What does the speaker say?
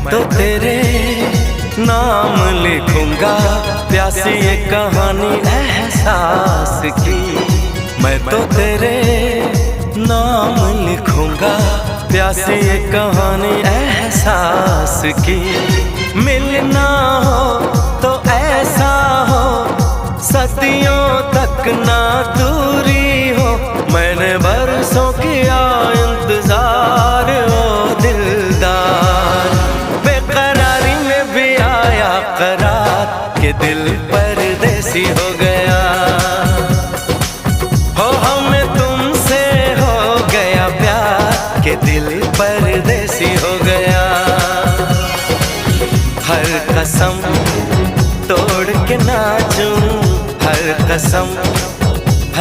तो तेरे नाम लिखूंगा प्यासी ये कहानी एहसास की। मैं तो तेरे नाम लिखूंगा प्यासी ये कहानी एहसास की। मिलना हो तो ऐसा हो सदियों तक ना दूरी हो। मैंने बरसों किया इंतजार ओ दिलदार, बेकरारी में भी आया करार के दिल परदेसी हो गया। हो हमें तुमसे हो गया प्यार के दिल परदेसी हो गया। हर कसम तोड़ के नाचूं, हर कसम